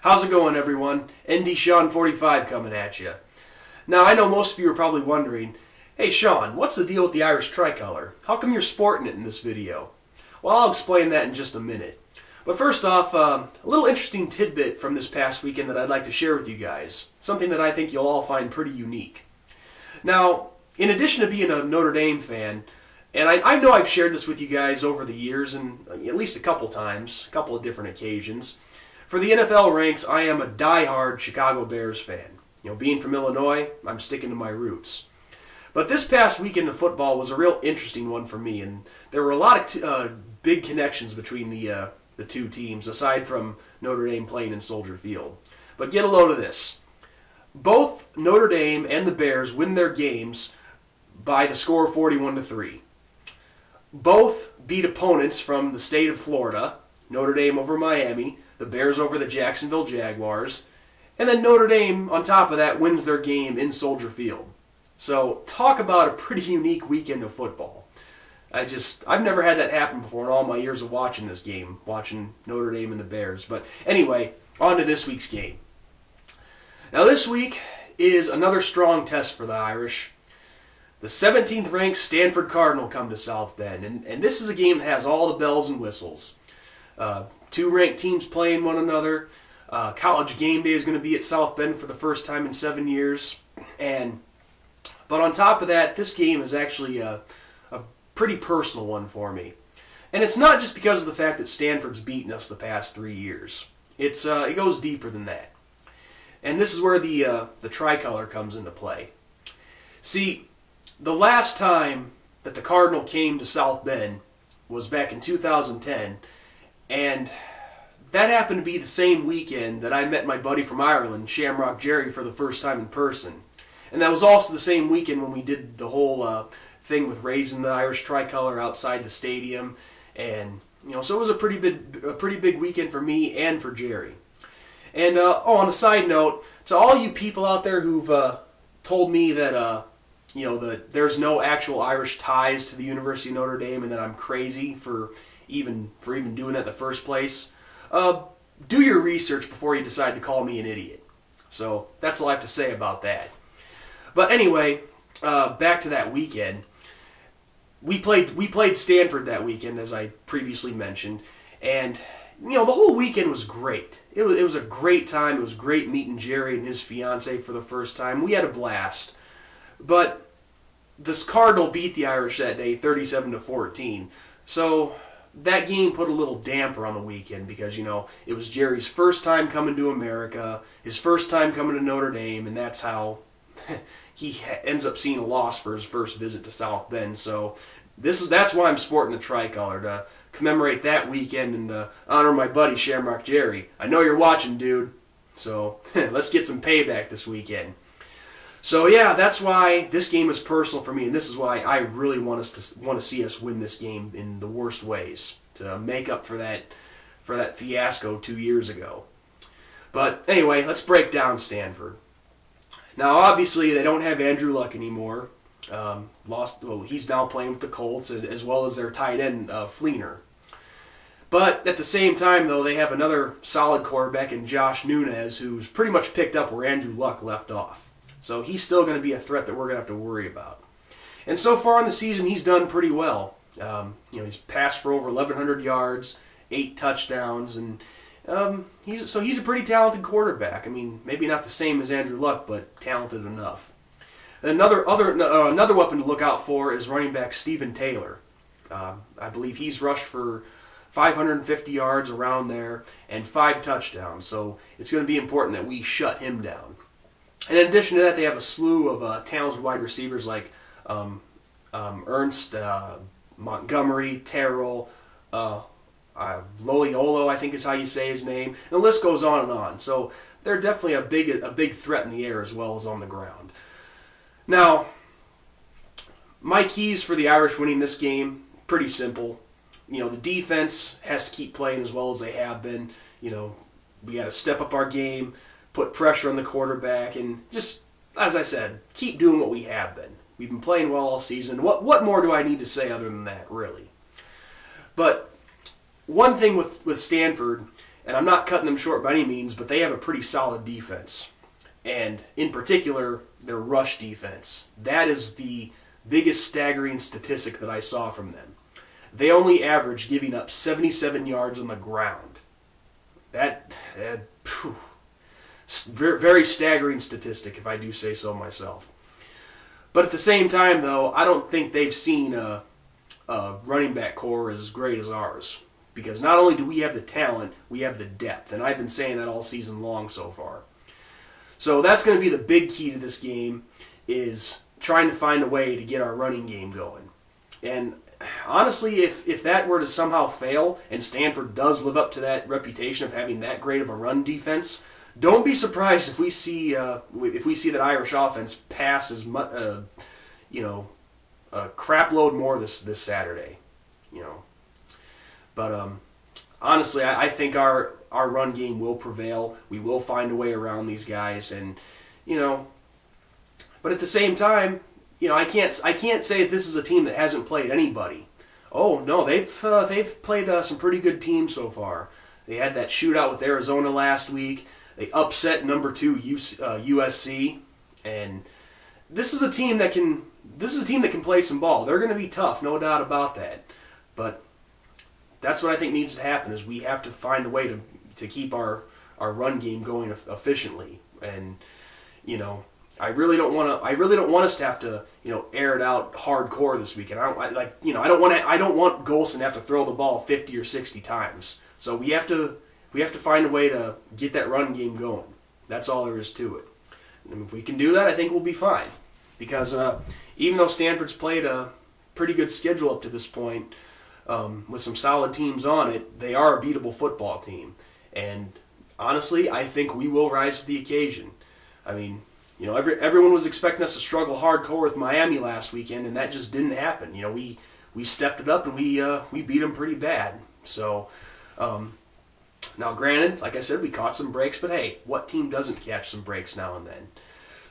How's it going, everyone? ND Sean 45 coming at you. Now, I know most of you are probably wondering, hey Sean, what's the deal with the Irish tricolor? How come you're sporting it in this video? Well, I'll explain that in just a minute. But first off, a little interesting tidbit from this past weekend that I'd like to share with you guys. Something that I think you'll all find pretty unique. Now, in addition to being a Notre Dame fan, and I know I've shared this with you guys over the years, and at least a couple times, a couple of different occasions. For the NFL ranks, I am a die-hard Chicago Bears fan. You know, being from Illinois, I'm sticking to my roots. But this past weekend of football was a real interesting one for me, and there were a lot of big connections between the two teams, aside from Notre Dame playing in Soldier Field. But get a load of this. Both Notre Dame and the Bears win their games by the score of 41-3. Both beat opponents from the state of Florida, Notre Dame over Miami, the Bears over the Jacksonville Jaguars, and then Notre Dame, on top of that, wins their game in Soldier Field. So talk about a pretty unique weekend of football. I've never had that happen before in all my years of watching this game, watching Notre Dame and the Bears. But anyway, on to this week's game. Now this week is another strong test for the Irish. The 17th ranked Stanford Cardinal come to South Bend, and this is a game that has all the bells and whistles. Two ranked teams playing one another. College game day is going to be at South Bend for the first time in 7 years. But on top of that, this game is actually a pretty personal one for me. And it's not just because of the fact that Stanford's beaten us the past 3 years. It goes deeper than that. And this is where the tricolor comes into play. See, the last time that the Cardinal came to South Bend was back in 2010, and that happened to be the same weekend that I met my buddy from Ireland, Shamrock Jerry, for the first time in person. And that was also the same weekend when we did the whole thing with raising the Irish tricolor outside the stadium, and so it was a pretty big weekend for me and for Jerry. And on a side note, to all you people out there who've told me that that there's no actual Irish ties to the University of Notre Dame and that I'm crazy for even doing that in the first place, do your research before you decide to call me an idiot. So that's all I have to say about that. But anyway, back to that weekend. We played Stanford that weekend, as I previously mentioned, and the whole weekend was great. It was a great time. It was great meeting Jerry and his fiance for the first time. We had a blast. But this Cardinal beat the Irish that day, 37-14. So that game put a little damper on the weekend because, it was Jerry's first time coming to America, his first time coming to Notre Dame, and that's how he ends up seeing a loss for his first visit to South Bend. So that's why I'm sporting the tricolor, to commemorate that weekend and to honor my buddy Shamrock Jerry. I know you're watching, dude. So let's get some payback this weekend. So yeah, that's why this game is personal for me, and this is why I really want to see us win this game in the worst ways to make up for that fiasco 2 years ago. But anyway, let's break down Stanford. Now, obviously, they don't have Andrew Luck anymore. He's now playing with the Colts, as well as their tight end Fleener. But at the same time, though, they have another solid quarterback in Josh Nunez, who's pretty much picked up where Andrew Luck left off. So he's still going to be a threat that we're going to have to worry about. And so far in the season, he's done pretty well. He's passed for over 1,100 yards, 8 touchdowns, and he's a pretty talented quarterback. I mean, maybe not the same as Andrew Luck, but talented enough. Another weapon to look out for is running back Stephen Taylor. I believe he's rushed for 550 yards around there and 5 touchdowns. So it's going to be important that we shut him down. And in addition to that, they have a slew of talented wide receivers like Ernst, Montgomery, Terrell, Loliolo, I think is how you say his name. And the list goes on and on. So they're definitely a big threat in the air as well as on the ground. Now, my keys for the Irish winning this game, pretty simple. The defense has to keep playing as well as they have been. We got to step up our game, put pressure on the quarterback, and just, as I said, keep doing what we have been. We've been playing well all season. What more do I need to say other than that, really? But one thing with Stanford And I'm not cutting them short by any means, but they have a pretty solid defense. And in particular, their rush defense. That is the biggest staggering statistic that I saw from them. They only average giving up 77 yards on the ground. Very staggering statistic, if I do say so myself. But at the same time, though, I don't think they've seen a running back core as great as ours. Because not only do we have the talent, we have the depth. And I've been saying that all season long so far. So that's going to be the big key to this game, is trying to find a way to get our running game going. And honestly, if that were to somehow fail, and Stanford does live up to that reputation of having that great of a run defense, don't be surprised if we see that Irish offense pass as much, a crap load more this Saturday, But honestly, I think our run game will prevail. We will find a way around these guys, and But at the same time, I can't say that this is a team that hasn't played anybody. Oh no, they've played some pretty good teams so far. They had that shootout with Arizona last week. They upset number 2 USC, and this is a team that can play some ball. They're going to be tough, no doubt about that. But that's what I think needs to happen, is we have to find a way to keep our run game going efficiently. And I really don't want us to have to air it out hardcore this weekend. I don't want Golson to have to throw the ball 50 or 60 times. So we have to find a way to get that run game going. That's all there is to it. And if we can do that, I think we'll be fine. Because even though Stanford's played a pretty good schedule up to this point, with some solid teams on it, they are a beatable football team. And honestly, I think we will rise to the occasion. I mean, everyone was expecting us to struggle hardcore with Miami last weekend, and that just didn't happen. We stepped it up, and we beat them pretty bad. So, now granted, like I said, we caught some breaks, but hey, what team doesn't catch some breaks now and then?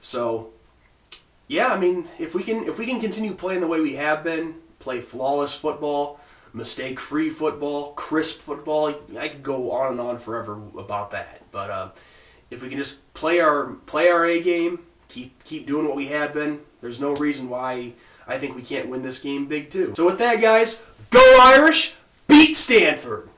So, yeah, I mean, if we can continue playing the way we have been, play flawless football, mistake-free football, crisp football, I could go on and on forever about that. But if we can just play our A game, keep doing what we have been, there's no reason why I think we can't win this game big too. So with that, guys, go Irish, beat Stanford!